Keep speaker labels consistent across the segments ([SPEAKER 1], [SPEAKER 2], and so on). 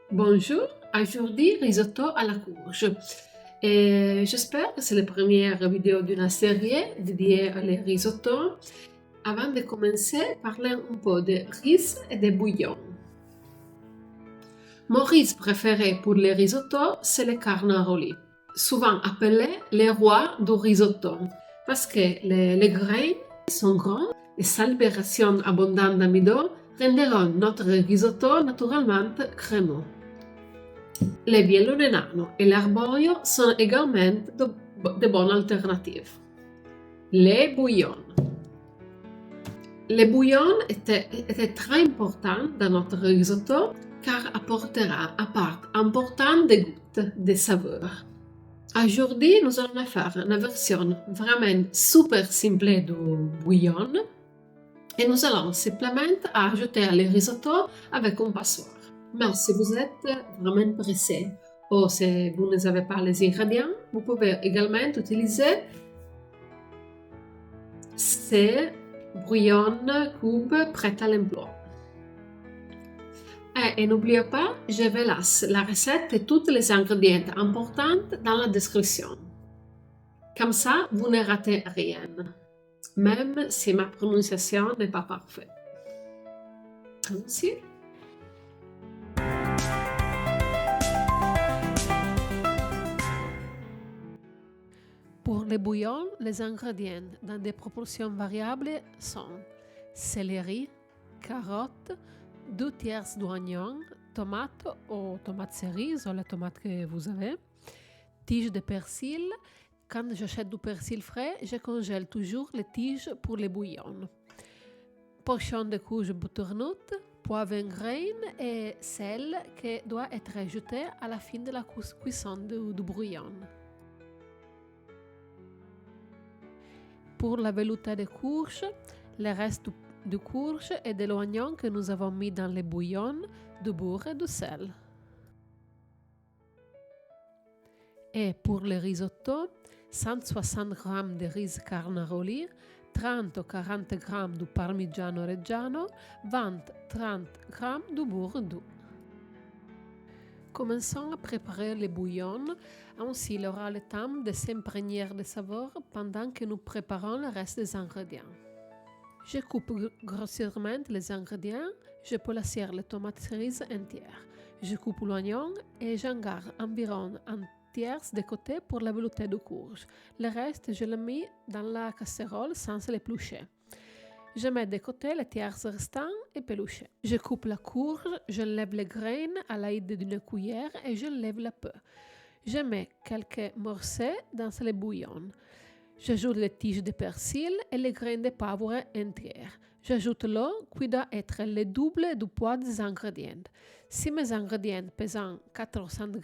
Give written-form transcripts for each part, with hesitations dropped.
[SPEAKER 1] Bonjour, aujourd'hui risotto à la courge. Et j'espère que c'est la première vidéo d'une série dédiée au risotto. Avant de commencer, parlons un peu de riz et de bouillon. Mon riz préféré pour le risotto, c'est le carnaroli, souvent appelé le roi du risotto, parce que les grains sont grands et sa libération abondante d'amidon renderont notre risotto naturellement crémeux. Le biellone nano e l'arborio sono également de bonnes alternatives. Les bouillons. Le bouillon était très important dans notre risotto car apportera un part importante de goût, de saveur. Aujourd'hui, nous allons faire une version vraiment super simple du bouillon et nous allons simplement ajouter le risotto avec un passoire. Mais si vous êtes vraiment pressé ou si vous n'avez pas les ingrédients, vous pouvez également utiliser ces bouillons cubes prêts à l'emploi. Et n'oubliez pas, je vous laisse la recette et tous les ingrédients importants dans la description. Comme ça, vous ne ratez rien, même si ma prononciation n'est pas parfaite. Allons-y. Pour les bouillons, les ingrédients dans des proportions variables sont céleri, carottes, 2 tiers d'oignons, tomates ou tomates cerises ou la tomate que vous avez, tiges de persil. Quand j'achète du persil frais, je congèle toujours les tiges pour les bouillons. Portion de courge butternut, poivre en graines et sel qui doit être ajouté à la fin de la cuisson du bouillon. Pour la velouté de courge, le reste du courge et de l'oignon que nous avons mis dans le bouillon, du beurre et du sel. Et pour le risotto, 160 g de riz carnaroli, 30 ou 40 g de parmigiano reggiano, 20-30 g de beurre doux. Commençons à préparer le bouillon, ainsi il aura le temps de s'imprégner de saveur pendant que nous préparons le reste des ingrédients. Je coupe grossièrement les ingrédients, je polisser les tomates cerises entières. Je coupe l'oignon et j'en garde environ un tiers de côté pour la velouté de courge. Le reste, je le mets dans la casserole sans l'éplucher. Je mets de côté les tiers restants épluchés. Je coupe la courge, j'enlève les graines à l'aide d'une cuillère et j'enlève la peau. Je mets quelques morceaux dans le bouillon. J'ajoute les tiges de persil et les graines de poivre entières. J'ajoute l'eau qui doit être le double du poids des ingrédients. Si mes ingrédients pèsent 400 g,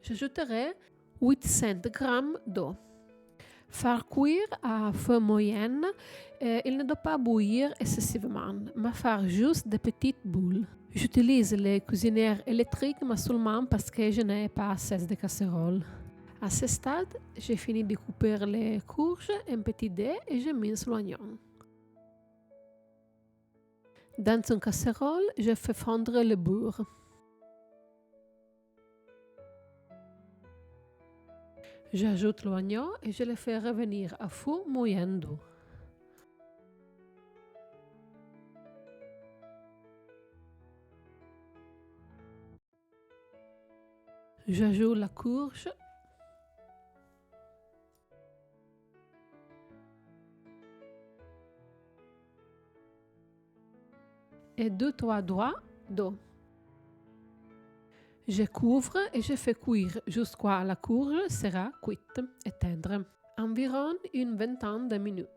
[SPEAKER 1] j'ajouterai 800 g d'eau. Faire cuire à feu moyen, il ne doit pas bouillir excessivement, mais faire juste des petites boules. J'utilise les cuisinières électriques, mais seulement parce que je n'ai pas assez de casserole. À ce stade, j'ai fini de couper les courges en petits dés et je mince l'oignon. Dans une casserole, je fais fondre le beurre. J'ajoute l'oignon et je le fais revenir à feu moyen doux. J'ajoute la courge. Et 2-3 doigts d'eau. Je couvre et je fais cuire jusqu'à la courge sera cuite et tendre, environ une vingtaine de minutes.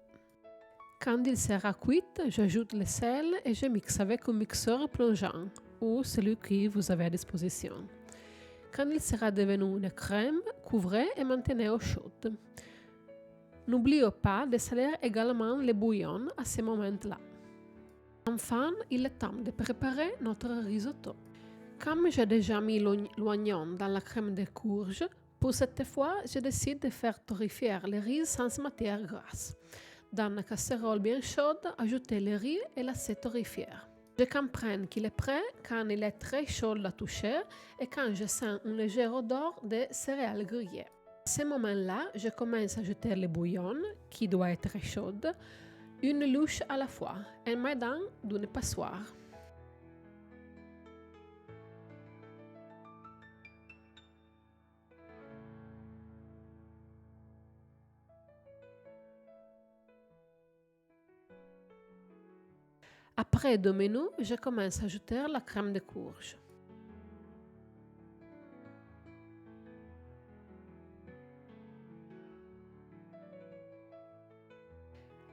[SPEAKER 1] Quand il sera cuit, j'ajoute le sel et je mixe avec un mixeur plongeant ou celui que vous avez à disposition. Quand il sera devenu une crème, couvrez et maintenez au chaud. N'oubliez pas de saler également le bouillon à ce moment-là. Enfin, il est temps de préparer notre risotto. Comme j'ai déjà mis l'oignon dans la crème de courge, pour cette fois, je décide de faire torréfier le riz sans matière grasse. Dans une casserole bien chaude, ajoutez le riz et laissez torréfier. Je comprends qu'il est prêt quand il est très chaud à toucher et quand je sens une légère odeur de céréales grillées. À ce moment-là, je commence à ajouter le bouillon, qui doit être chaud, une louche à la fois, en m'aidant d'une passoire. Après 2 minutes, je commence à ajouter la crème de courge.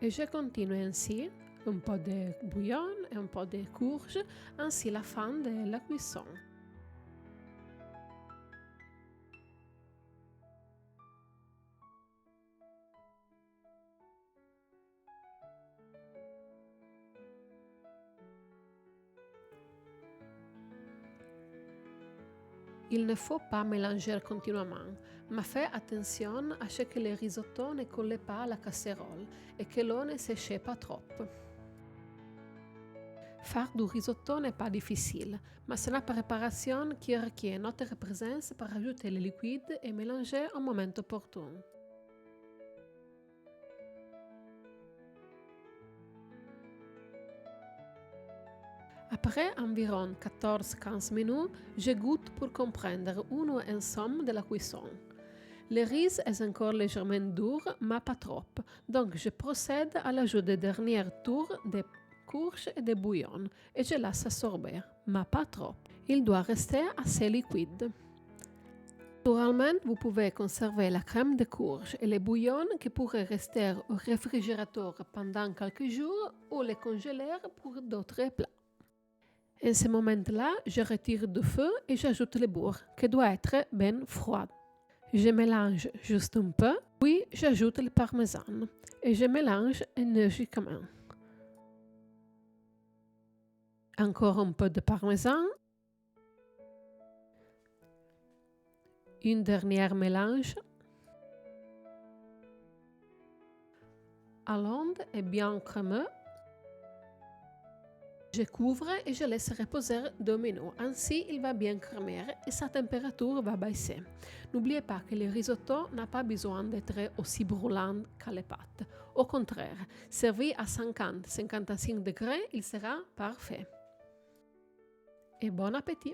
[SPEAKER 1] Et je continue ainsi, un peu de bouillon et un peu de courge, ainsi la fin de la cuisson. Il ne faut pas mélanger continuellement, mais faites attention à ce que le risotto ne colle pas à la casserole et que l'eau ne sèche pas trop. Faire du risotto n'est pas difficile, mais c'est la préparation qui requiert notre présence pour ajouter le liquide et mélanger au moment opportun. Après environ 14-15 minutes, je goûte pour comprendre où nous en sommes de la cuisson. Le riz est encore légèrement dur, mais pas trop, donc je procède à l'ajout des derniers tours de courge et de bouillon et je laisse absorber, mais pas trop. Il doit rester assez liquide. Naturellement, vous pouvez conserver la crème de courge et le bouillon qui pourrait rester au réfrigérateur pendant quelques jours ou les congeler pour d'autres plats. En ce moment-là, je retire du feu et j'ajoute le beurre, qui doit être bien froid. Je mélange juste un peu, puis j'ajoute le parmesan et je mélange énergiquement. Encore un peu de parmesan. Une dernière mélange. Allemande et bien crémeux. Je couvre et je laisse reposer 2 minutes, ainsi il va bien crémer et sa température va baisser. N'oubliez pas que le risotto n'a pas besoin d'être aussi brûlant que les pâtes. Au contraire, servi à 50-55 degrés, il sera parfait. Et bon appétit!